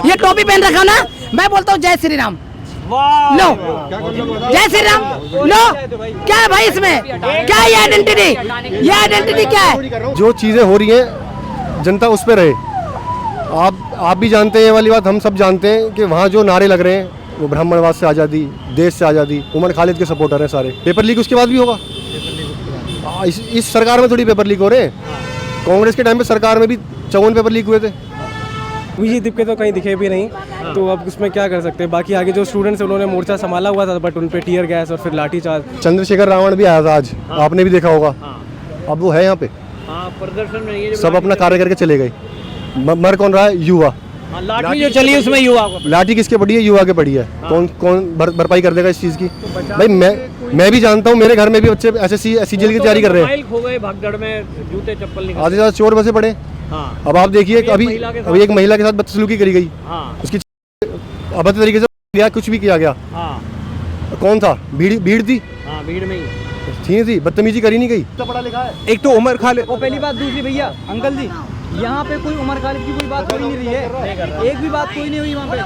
ये टोपी पहन रखा ना, मैं बोलता हूँ जय श्री राम। लो जय श्री राम लो। क्या है भाई इसमें, क्या है ये आइडेंटिटी, ये आइडेंटिटी क्या है? जो चीजें हो रही हैं जनता उस पर रहे। आप भी जानते हैं ये वाली बात, हम सब जानते हैं कि वहाँ जो नारे लग रहे हैं वो ब्राह्मणवाद से आज़ादी, देश से आज़ादी, उमर खालिद के सपोर्टर हैं सारे। पेपर लीक उसके बाद भी होगा। इस सरकार में थोड़ी पेपर लीक हो रहे हैं। कांग्रेस के टाइम पे सरकार में भी 54 पेपर लीक हुए थे। मुझे दीप के तो कहीं दिखे भी नहीं, तो अब उसमें क्या कर सकते हैं। बाकी आगे जो स्टूडेंट्स उन्होंने मोर्चा संभाला हुआ था, बट उन पे टीयर गैस और फिर लाठी चार्ज। चंद्रशेखर रावण भी आया था आज, आपने भी देखा होगा। अब वो है यहाँ पे, प्रदर्शन में ये सब अपना कार्य करके चले गए। मर कौन रहा है? युवा। लाठी जो चली उसमें युवा को, लाठी किसके पड़ी है? युवा के पड़ी है। कौन भरपाई कर देगा इस चीज़ की? भाई मैं भी जानता हूँ, मेरे घर में भी बच्चे एसएससी सीजीएल की तैयारी कर रहे हैं। खो गए भागदड़ में, जूते चप्पल निकाल, आधे ज़्यादा चोर बसे पड़े। अब आप देखिए, अभी एक महिला के साथ बदसलूकी करी गई, उसकी अभद्र तरीके से किया, कुछ भी किया गया। कौन था? भीड़ थी, भीड़ में ही थी, बदतमीजी करी नहीं गई। पढ़ा लिखा है। एक तो उमर खालिद, वो पहली बात। दूसरी भैया अंकल जी, यहाँ पे कोई उमर खालिद की कोई बात हो नहीं रही है, एक भी बात कोई नहीं हुई वहाँ पे।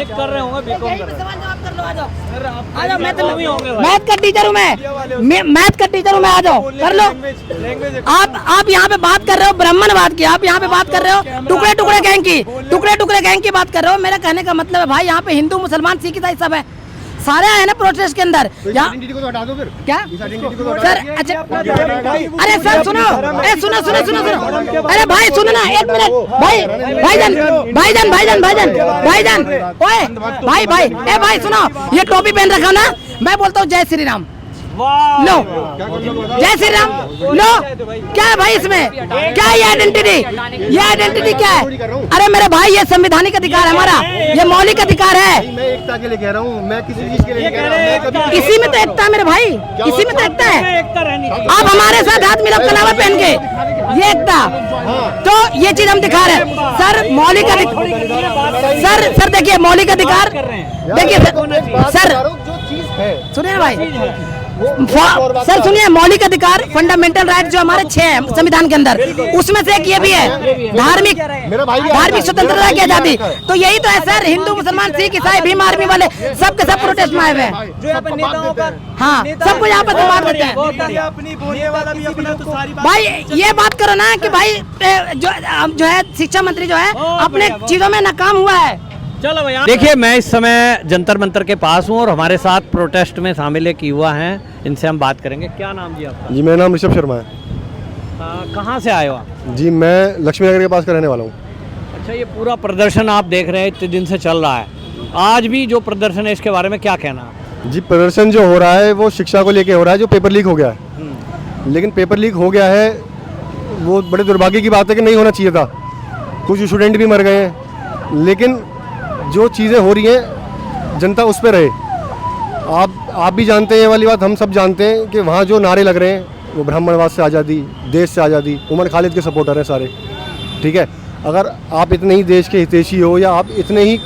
कर रहे होंगे, बीकॉम कर रहे हैं। मैथ का टीचर हूँ मैं, मैथ का टीचर हूँ मैं, आ जाओ कर लो। आप यहाँ पे बात कर रहे हो ब्राह्मणवाद की, आप यहाँ पे बात कर रहे हो टुकड़े टुकड़े गैंग की बात कर रहे हो। मेरा कहने का मतलब है भाई, यहाँ पे हिंदू मुसलमान सिख ईसाई सब है, सारे आए ना प्रोटेस्ट के अंदर। को हटा दो फिर। क्या सर? अच्छा अरे सर सुनो, सुनो अरे भाई सुनो ना, एक मिनट भाईजान ओए भाई ए भाई सुनो, ये टोपी पहन रखा ना, मैं बोलता हूँ जय श्री राम। लो जय श्री राम लो। क्या है भाई इसमें, क्या है ये आइडेंटिटी, ये आइडेंटिटी क्या है? अरे मेरे भाई, ये संवैधानिक अधिकार है हमारा, ये मौलिक अधिकार है। मैं एकता के लिए कह रहा हूँ, मैं किसी चीज के लिए कह रहा हूँ। इसी में तो एकता है मेरे भाई, इसी में तो एकता है। आप हमारे साथ हाथ मिलाप कलावा पहन के, ये एकता, तो ये चीज हम दिखा रहे हैं सर। मौलिक अधिकार सर देखिए, मौलिक अधिकार देखिए सर, सुनिए ना भाई सर, सुनिए, मौलिक अधिकार फंडामेंटल राइट जो हमारे 6 हैं संविधान के अंदर, उसमें से एक ये भी है धार्मिक स्वतंत्रता की आजादी। तो यही तो है सर, हिंदू मुसलमान सिख ईसाई भीम आर्मी वाले सबके सब प्रोटेस्ट में आए हुए हैं। हाँ, सबको यहाँ पर मार देते हैं भाई। ये बात करो ना कि भाई जो है शिक्षा मंत्री जो है अपने चीजों में नाकाम हुआ है। चलो भैया, देखिए मैं इस समय जंतर मंतर के पास हूँ और हमारे साथ प्रोटेस्ट में शामिल एक युवा हैं, इनसे हम बात करेंगे। क्या नाम जी आपका? जी मेरा नाम ऋषभ शर्मा है। कहाँ से आए हो आप? जी मैं लक्ष्मी नगर के पास का रहने वाला हूँ। अच्छा, ये पूरा प्रदर्शन आप देख रहे हैं, इतने दिन से चल रहा है, आज भी जो प्रदर्शन है इसके बारे में क्या कहना है? जी प्रदर्शन जो हो रहा है वो शिक्षा को लेके हो रहा है, जो पेपर लीक हो गया है। लेकिन पेपर लीक हो गया है, वो बड़े दुर्भाग्य की बात है कि नहीं होना चाहिए था। कुछ स्टूडेंट भी मर गए हैं, लेकिन जो चीज़ें हो रही हैं जनता उस पर रहे। आप भी जानते हैं ये वाली बात, हम सब जानते हैं कि वहाँ जो नारे लग रहे हैं वो ब्राह्मणवाद से आज़ादी, देश से आज़ादी, उमर खालिद के सपोर्टर हैं सारे। ठीक है, अगर आप इतने ही देश के हितैषी हो, या आप इतने ही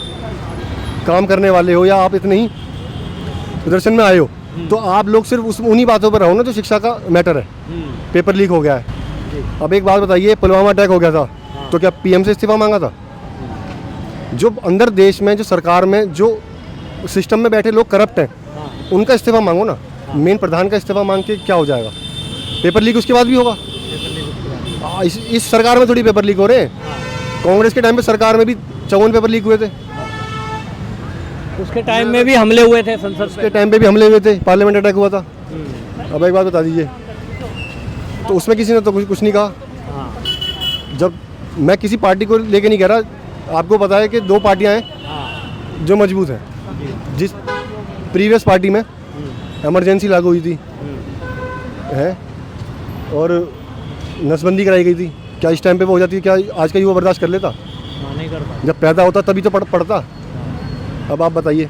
काम करने वाले हो, या आप इतने ही प्रदर्शन में आए हो, तो आप लोग सिर्फ उन्हीं बातों पर रहो ना जो शिक्षा का मैटर है। पेपर लीक हो गया है। अब एक बात बताइए, पुलवामा अटैक हो गया था तो क्या पीएम से इस्तीफा मांगा था? जो अंदर देश में, जो सरकार में, जो सिस्टम में बैठे लोग करप्ट हैं, उनका इस्तीफा मांगो ना। मेन प्रधान का इस्तीफा मांग के क्या हो जाएगा? पेपर लीक उसके बाद भी होगा। इस सरकार में थोड़ी पेपर लीक हो रहे हैं। कांग्रेस के टाइम पे सरकार में भी 54 पेपर लीक हुए थे। उसके टाइम में भी हमले हुए थे, संसद के टाइम पे भी हमले हुए थे, पार्लियामेंट अटैक हुआ था। अब एक बात बता दीजिए, तो उसमें किसी ने तो कुछ नहीं कहा। जब मैं किसी पार्टी को लेके नहीं कह रहा, आपको पता है कि 2 पार्टियां हैं जो मजबूत हैं। जिस प्रीवियस पार्टी में इमरजेंसी लागू हुई थी है और नसबंदी कराई गई थी, क्या इस टाइम पे वो हो जाती है? क्या आज का युवा बर्दाश्त कर लेता? नहीं कर पाता। जब पैदा होता तभी तो पढ़ता। अब आप बताइए,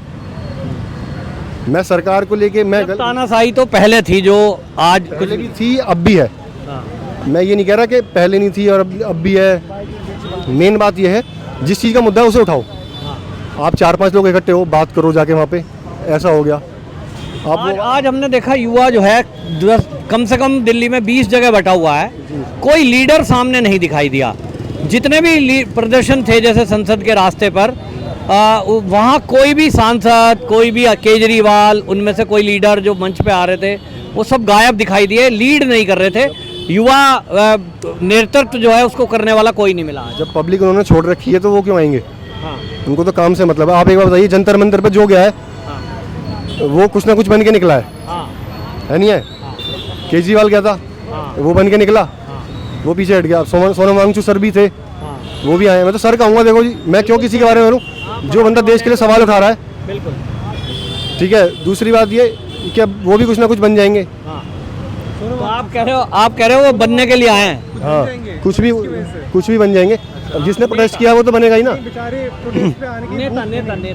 मैं सरकार को लेके मैं तानाशाही तो पहले थी, जो आज पहले भी थी, अब भी है। मैं ये नहीं कह रहा कि पहले नहीं थी और अब भी है। मेन बात ये है, जिस चीज़ का मुद्दा है उसे उठाओ। आप 4-5 लोग इकट्ठे हो, बात करो जाके वहाँ पे। ऐसा हो गया। आज हमने देखा युवा जो है कम से कम दिल्ली में 20 जगह बटा हुआ है, कोई लीडर सामने नहीं दिखाई दिया। जितने भी प्रदर्शन थे जैसे संसद के रास्ते पर, वहाँ कोई भी सांसद, कोई भी केजरीवाल, उनमें से कोई लीडर जो मंच पे आ रहे थे वो सब गायब दिखाई दिए, लीड नहीं कर रहे थे। युवा नेतृत्व जो है उसको करने वाला कोई नहीं मिला। जब पब्लिक उन्होंने छोड़ रखी है तो वो क्यों आएंगे? हाँ। उनको तो काम से मतलब है। आप एक बार बताइए, जंतर मंतर पे जो गया है वो कुछ ना कुछ बन के निकला है, है नहीं है? केजरीवाल क्या था, वो बन के निकला, वो पीछे हट गया। सोनम वांगचुक सर भी थे, वो भी आए। मैं तो सर कहूँगा, देखो जी, मैं क्यों किसी के बारे में बोलूँ? जो बंदा देश के लिए सवाल उठा रहा है, बिल्कुल ठीक है। दूसरी बात ये कि अब वो भी कुछ ना कुछ बन जाएंगे। तो आप कह रहे हो वो बनने के लिए आए हैं? हाँ, कुछ भी बन जाएंगे। अब जिसने प्रोटेस्ट किया वो तो बनेगा ही ना। बेचारे प्रोटेस्ट पे आने की नेता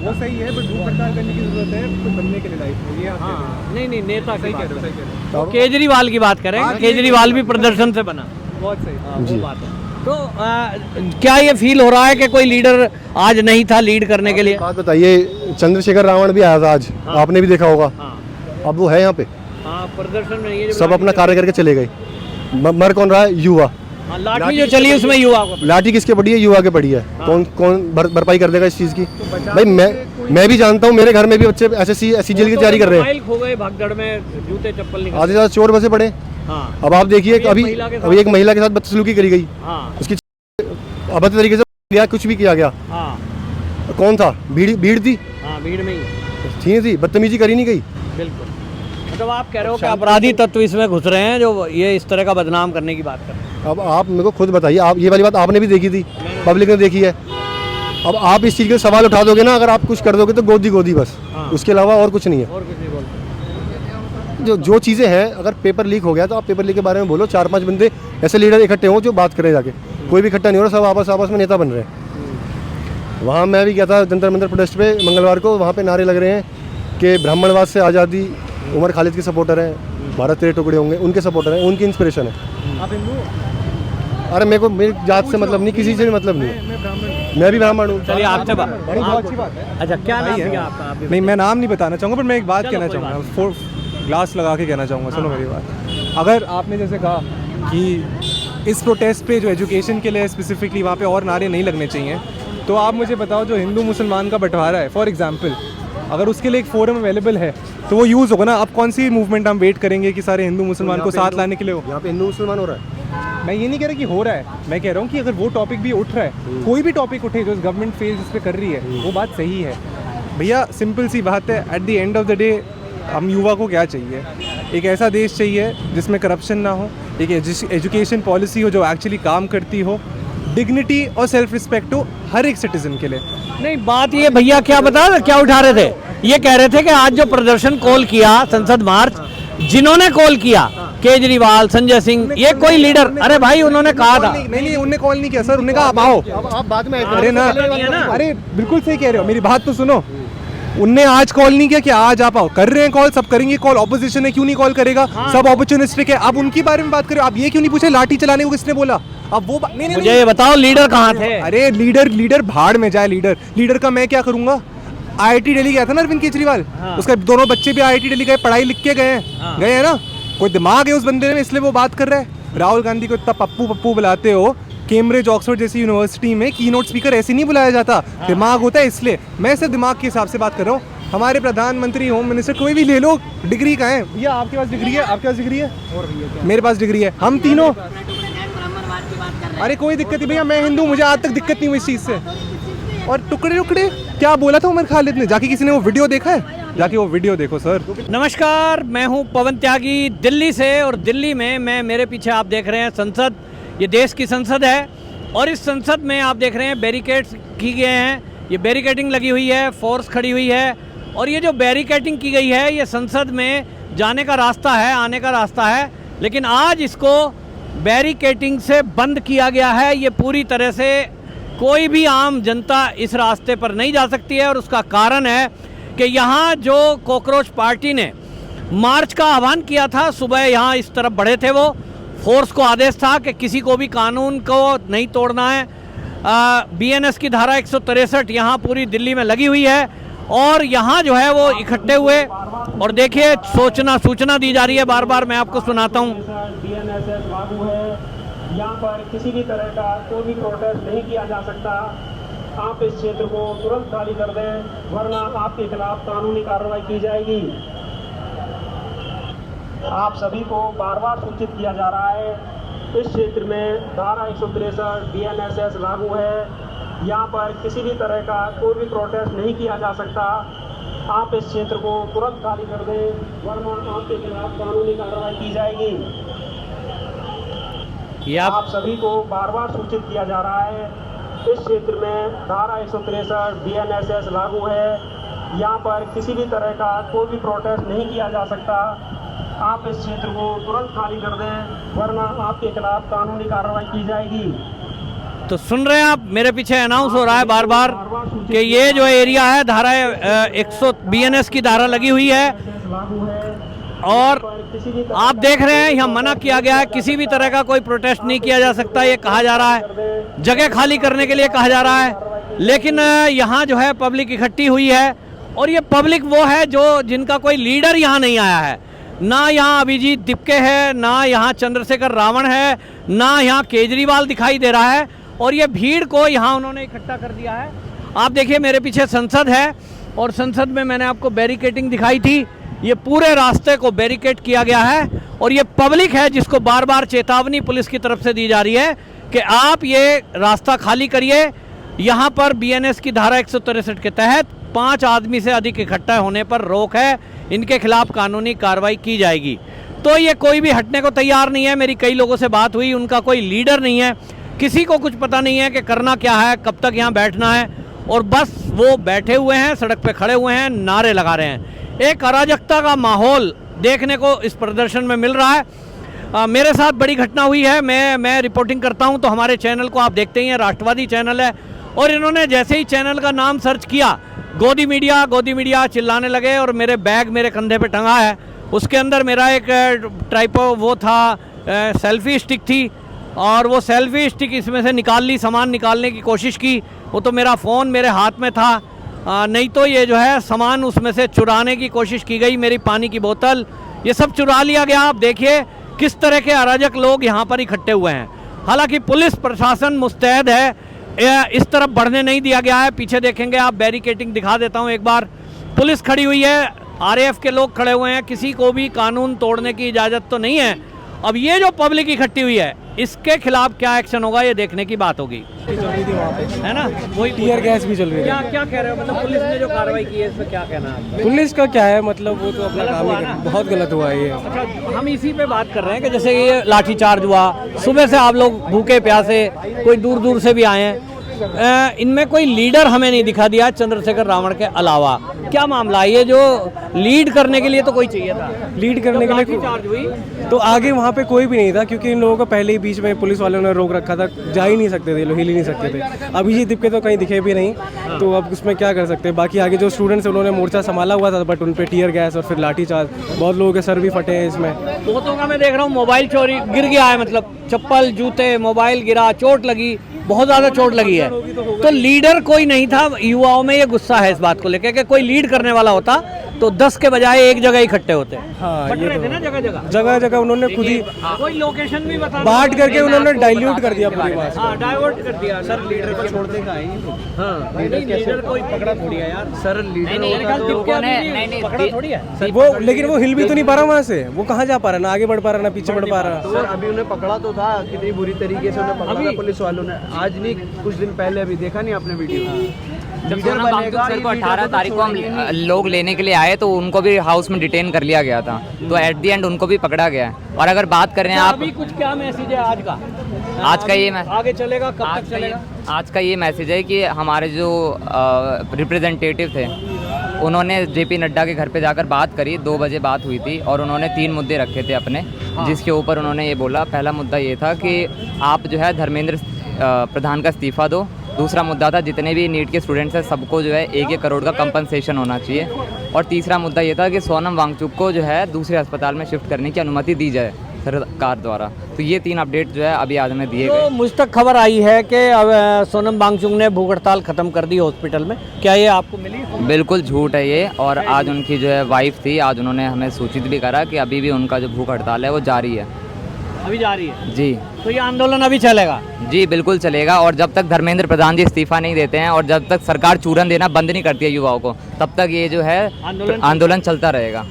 वो सही है, बट धूप हड़ताल करने की जरूरत है कुछ बनने के लिए लाइफ में। ये नहीं, नेता सही कह रहे हो। तो केजरीवाल की बात करें, केजरीवाल भी प्रदर्शन से बना, बहुत सही। वो बात है। तो क्या ये फील हो रहा है कि कोई लीडर आज नहीं था लीड करने के लिए? बात बताइए, चंद्रशेखर रावण भी आया था आज, आपने भी देखा होगा। अब वो है यहाँ पे? प्रदर्शन में ये सब अपना कार्य करके चले गए। मर कौन रहा है? युवा। लाठी जो चली उसमें युवा को, लाठी किसके पड़ी है? युवा के पड़ी है। कौन भरपाई कर देगा इस चीज की? भाई मैं भी जानता हूँ, मेरे घर में भी बच्चे एसएससी सीजीएल की तैयारी कर रहे हैं। खो गए भगदड़ में, जूते चप्पल निकाल, आधे ज्यादा चोर बसे पड़े। अब आप देखिए, अभी एक महिला के साथ बदसलूकी करी गई, उसकी अभद्र तरीके से किया, कुछ भी किया गया। कौन था? भीड़ थी, भीड़ में थी, बदतमीजी करी नहीं गई। बिल्कुल। मतलब आप कह रहे हो कि अपराधी तत्व इसमें घुस रहे हैं जो ये इस तरह का बदनाम करने की बात कर रहे हैं। अब आप मेरे को खुद बताइए, आप ये वाली बात आपने भी देखी थी, पब्लिक ने देखी है। अब आप इस चीज़ के सवाल उठा दोगे ना, अगर आप कुछ कर दोगे तो गोदी बस, उसके अलावा और कुछ नहीं है। और कुछ नहीं बोलते। जो चीज़ें हैं, अगर पेपर लीक हो गया तो आप पेपर लीक के बारे में बोलो। 4-5 बंदे ऐसे लीडर इकट्ठे हों जो बात करें जाके। कोई भी इकट्ठा नहीं हो रहा, सब आपस में नेता बन रहे हैं। वहाँ मैं भी गया था जंतर मंतर प्रोटेस्ट पे मंगलवार को, वहाँ पे नारे लग रहे हैं कि ब्राह्मणवाद से आज़ादी, उमर खालिद के सपोर्टर हैं, भारत तेरे टुकड़े होंगे उनके सपोर्टर हैं, उनकी इंस्पिरेशन है। आप हिंदू? अरे मेरे को मेरी जात से मतलब नहीं, किसी से भी मतलब नहीं। मैं भी ब्राह्मण हूँ। चलिए आपसे बात, बहुत अच्छी बात है। अच्छा क्या नाम है आपका? नहीं, मैं नाम नहीं बताना चाहूँगा, पर मैं एक बात कहना चाहूँगा, ग्लास लगा के कहना चाहूँगा। सुनो मेरी बात। अगर आपने जैसे कहा कि इस प्रोटेस्ट पे जो एजुकेशन के लिए स्पेसिफिकली वहाँ पे और नारे नहीं लगने चाहिए, तो आप मुझे बताओ, जो हिंदू मुसलमान का बंटवारा है फॉर एग्जांपल, अगर उसके लिए एक फोरम अवेलेबल है तो वो यूज़ होगा ना। अब कौन सी मूवमेंट हम वेट करेंगे कि सारे हिंदू मुसलमान को साथ लाने के लिए हो? यहाँ पे हिंदू मुसलमान हो रहा है। मैं ये नहीं कह रहा कि हो रहा है, मैं कह रहा हूँ कि अगर वो टॉपिक भी उठ रहा है, कोई भी टॉपिक उठे जो गवर्नमेंट फेज इस पे कर रही है, वो बात सही है भैया। सिंपल सी बात है, at the end of the day हम युवा को क्या चाहिए? एक ऐसा देश चाहिए जिसमें करप्शन ना हो, एक एजुकेशन पॉलिसी हो जो एक्चुअली काम करती हो, डिग्निटी और सेल्फ रिस्पेक्ट हो हर एक सिटीजन के लिए। नहीं, बात ये भैया क्या क्या उठा रहे थे? ये कह रहे थे कि आज जो प्रदर्शन कॉल किया, संसद मार्च जिन्होंने कॉल किया, केजरीवाल, संजय सिंह, ये कोई लीडर, अरे भाई उन्होंने कहा था। नहीं, उन्होंने कॉल नहीं किया सर, उन्होंने कहा आप आओ। आप बाद में अरे ना, अरे बिल्कुल सही कह रहे हो, मेरी बात तो सुनो। उनने आज कॉल नहीं किया कि आज आप आओ, कर रहे हैं कॉल, सब करेंगे कॉल। ऑपोजिशन है, क्यों नहीं कॉल करेगा? सब ऑपर्चुनिस्टिक है। अब उनके बारे में बात करें, आप ये क्यों नहीं पूछे लाठी चलाने को किसने बोला? अब वो नहीं, मुझे ये बताओ लीडर कहाँ थे? अरे लीडर भाड़ में जाए। लीडर का मैं क्या करूंगा? IIT दिल्ली गया था ना अरविंद केजरीवाल, उसका दोनों बच्चे भी IIT दिल्ली गए, पढ़ाई लिख के गए हैं ना। कोई दिमाग है उस बंदे में, इसलिए वो बात कर रहा है। राहुल गांधी को इतना पप्पू बुलाते हो, कैम्ब्रिज ऑक्सफोर्ड जैसी यूनिवर्सिटी में कीनोट स्पीकर ऐसे नहीं बुलाया जाता। दिमाग होता है, इसलिए मैं सिर्फ दिमाग के हिसाब से बात कर रहा हूँ। हमारे प्रधानमंत्री, होम मिनिस्टर, कोई भी ले लो, डिग्री का है भैया। आपके पास डिग्री है? आपके पास डिग्री है? मेरे पास डिग्री है। हम तीनों, अरे कोई दिक्कत नहीं भैया, मैं हिंदू, मुझे आज तक दिक्कत नहीं हुई इस चीज़ से। और टुकड़े क्या बोला था उमर खालिद ने? जाके किसी ने वो वीडियो देखा है? जाके वो वीडियो देखो सर। नमस्कार, मैं हूं पवन त्यागी दिल्ली से, और दिल्ली में मेरे पीछे आप देख रहे हैं संसद। ये देश की संसद है, और इस संसद में आप देख रहे हैं बैरिकेड्स की गए हैं। ये बैरिकेडिंग लगी हुई है, फोर्स खड़ी हुई है, और ये जो बैरिकेडिंग की गई है, ये संसद में जाने का रास्ता है, आने का रास्ता है। लेकिन आज इसको बैरिकेडिंग से बंद किया गया है। ये पूरी तरह से कोई भी आम जनता इस रास्ते पर नहीं जा सकती है, और उसका कारण है कि यहाँ जो कॉकरोच पार्टी ने मार्च का आह्वान किया था, सुबह यहाँ इस तरफ बढ़े थे वो, फोर्स को आदेश था कि किसी को भी कानून को नहीं तोड़ना है। BNS की धारा 163 यहाँ पूरी दिल्ली में लगी हुई है, और यहाँ जो है वो इकट्ठे हुए, और देखिए सूचना दी जा रही है, बार बार मैं आपको सुनाता हूँ। यहाँ पर किसी भी तरह का कोई भी प्रोटेस्ट नहीं किया जा सकता। आप इस क्षेत्र को तुरंत खाली कर दें, वरना आपके खिलाफ कानूनी कार्रवाई की जाएगी। आप सभी को बार बार सूचित किया जा रहा है, इस क्षेत्र में धारा 163 BNSS लागू है। यहाँ पर किसी भी तरह का कोई भी प्रोटेस्ट नहीं किया जा सकता। आप इस क्षेत्र को तुरंत खाली कर दें, वरना आपके खिलाफ कानूनी कार्रवाई की जाएगी। आप सभी को बार बार सूचित किया जा रहा है, इस क्षेत्र में धारा 163 BNSS लागू है। यहाँ पर किसी भी तरह का कोई भी प्रोटेस्ट नहीं किया जा सकता। आप इस क्षेत्र को तुरंत खाली कर दें, वरना आपके खिलाफ कानूनी कार्रवाई की जाएगी। तो सुन रहे हैं आप, मेरे पीछे अनाउंस हो रहा है बार बार कि ये जो एरिया है धारा 100 BNS की धारा लगी हुई है, और आप देख रहे हैं यहाँ मना किया गया है, किसी भी तरह का कोई प्रोटेस्ट नहीं किया जा सकता। ये कहा जा रहा है, जगह खाली करने के लिए कहा जा रहा है, लेकिन यहाँ जो है पब्लिक इकट्ठी हुई है, और ये पब्लिक वो है जो जिनका कोई लीडर यहाँ नहीं आया है। ना यहाँ अभिजीत दिपके है, ना यहाँ चंद्रशेखर रावण है, ना यहाँ केजरीवाल दिखाई दे रहा है, और ये भीड़ को यहाँ उन्होंने इकट्ठा कर दिया है। आप देखिए मेरे पीछे संसद है, और संसद में मैंने आपको बैरिकेडिंग दिखाई थी, ये पूरे रास्ते को बैरिकेड किया गया है, और ये पब्लिक है जिसको बार बार चेतावनी पुलिस की तरफ से दी जा रही है कि आप ये रास्ता खाली करिए। यहाँ पर BNS की धारा 163 के तहत 5 आदमी से अधिक इकट्ठा होने पर रोक है, इनके खिलाफ कानूनी कार्रवाई की जाएगी। तो ये कोई भी हटने को तैयार नहीं है। मेरी कई लोगों से बात हुई, उनका कोई लीडर नहीं है, किसी को कुछ पता नहीं है कि करना क्या है, कब तक यहाँ बैठना है, और बस वो बैठे हुए हैं, सड़क पे खड़े हुए हैं, नारे लगा रहे हैं। एक अराजकता का माहौल देखने को इस प्रदर्शन में मिल रहा है। मेरे साथ बड़ी घटना हुई है, मैं रिपोर्टिंग करता हूँ, तो हमारे चैनल को आप देखते ही हैं, राष्ट्रवादी चैनल है, और इन्होंने जैसे ही चैनल का नाम सर्च किया, गोदी मीडिया चिल्लाने लगे, और मेरे बैग मेरे कंधे पे टंगा है, उसके अंदर मेरा एक ट्राइपो वो था, सेल्फी स्टिक थी, और वो सेल्फी स्टिक इसमें से निकाल ली, सामान निकालने की कोशिश की, वो तो मेरा फ़ोन मेरे हाथ में था, नहीं तो ये जो है सामान उसमें से चुराने की कोशिश की गई, मेरी पानी की बोतल, ये सब चुरा लिया गया। आप देखिए किस तरह के अराजक लोग यहाँ पर इकट्ठे हुए हैं। हालांकि पुलिस प्रशासन मुस्तैद है, इस तरफ बढ़ने नहीं दिया गया है। पीछे देखेंगे आप, बैरिकेडिंग दिखा देता हूँ एक बार, पुलिस खड़ी हुई है, RAF के लोग खड़े हुए हैं, किसी को भी कानून तोड़ने की इजाज़त तो नहीं है। अब ये जो पब्लिक इकट्ठी हुई है, इसके खिलाफ क्या एक्शन होगा ये देखने की बात होगी, है ना। वही टीयर गैस भी चल रही है। क्या कह रहे हो, मतलब पुलिस ने जो कार्रवाई की है इस पर क्या कहना है? पुलिस का क्या है, मतलब वो तो अपना काम ही बहुत गलत हुआ है ये। अच्छा, हम इसी पे बात कर रहे हैं कि जैसे ये लाठीचार्ज हुआ, सुबह से आप लोग भूखे प्यासे, कोई दूर दूर से भी आए हैं, इनमें कोई लीडर हमें नहीं दिखा दिया चंद्रशेखर रावण के अलावा। क्या मामला है, ये जो लीड करने के लिए तो कोई चाहिए था, लीड करने के लिए चार्ज हुई तो आगे वहाँ पे कोई भी नहीं था, क्योंकि इन लोगों को पहले ही बीच में पुलिस वालों ने रोक रखा था, जा ही नहीं सकते थे लोग, हिल ही नहीं सकते थे। अभिजीत दिपके तो कहीं दिखे भी नहीं, तो अब उसमें क्या कर सकते हैं। बाकी आगे जो स्टूडेंट्स हैं उन्होंने मोर्चा संभाला हुआ था, बट उन पर टीयर गैस और फिर लाठीचार्ज, बहुत लोगों के सर भी फटे हैं इसमें। बहुतों का मैं देख रहा हूँ मोबाइल चोरी गिर गया है, मतलब चप्पल जूते मोबाइल गिरा, चोट लगी, बहुत ज़्यादा चोट लगी है। तो लीडर कोई नहीं था, युवाओं में ये गुस्सा है इस बात को लेकर कि कोई लीड करने वाला होता तो 10 के बजाय एक जगह इकट्ठे होते। हाँ, बट ये रहे तो थे ना जगह जगह उन्होंने खुद ही कोई लोकेशन भी बता बांट करके उन्होंने डाइल्यूट कर दिया पूरी बात। हाँ, डाइवर्ट कर दिया। सर लीडर को छोड़ देगा ही। हाँ, लीडर कोई पकड़ा थोड़ी है यार सर, लीडर पकड़ा थोड़ी है वो, लेकिन वो हिल भी तो नहीं पा रहा वहाँ से, वो कहाँ जा पा रहा, ना आगे बढ़ पा रहा ना पीछे बढ़ पा रहा। तो अभी उन्हें पकड़ा तो था, कितनी बुरी तरीके से उन्हें पकड़ा था पुलिस वालों ने, आज नहीं कुछ दिन पहले, अभी देखा नहीं आपने वीडियो। सोनम वांगचुक सर को 18 तारीख को हम लोग लेने के लिए आए तो उनको भी हाउस में डिटेन कर लिया गया था, तो एट दी एंड उनको भी पकड़ा गया है। और अगर बात कर रहे हैं आप, अभी कुछ क्या मैसेज है आज का? आज का ये आगे चलेगा, कब तक चलेगा? आज का ये मैसेज है कि हमारे जो रिप्रेजेंटेटिव थे उन्होंने JP नड्डा के घर पे जाकर बात करी, 2 बजे बात हुई थी, और उन्होंने 3 मुद्दे रखे थे अपने, जिसके ऊपर उन्होंने ये बोला, पहला मुद्दा ये था कि आप जो है धर्मेंद्र प्रधान का इस्तीफ़ा दो। दूसरा मुद्दा था जितने भी नीट के स्टूडेंट्स हैं सबको जो है 1-1 करोड़ का कंपनसेशन होना चाहिए। और तीसरा मुद्दा ये था कि सोनम वांगचुक को जो है दूसरे अस्पताल में शिफ्ट करने की अनुमति दी जाए सरकार द्वारा। तो ये 3 अपडेट जो है अभी आज हमें दिए गए। तो मुझ तक खबर आई है कि अब सोनम वांगचुक ने भूख हड़ताल खत्म कर दी हॉस्पिटल में, क्या ये आपको मिली? बिल्कुल झूठ है ये, और आज उनकी जो है वाइफ थी, आज उन्होंने हमें सूचित भी करा कि अभी भी उनका जो भूख हड़ताल है वो जारी है। अभी जा रही है जी तो ये आंदोलन अभी चलेगा? जी बिल्कुल चलेगा, और जब तक धर्मेंद्र प्रधान जी इस्तीफा नहीं देते हैं और जब तक सरकार चूरन देना बंद नहीं करती है युवाओं को, तब तक ये जो है आंदोलन आंदोलन चलता रहेगा।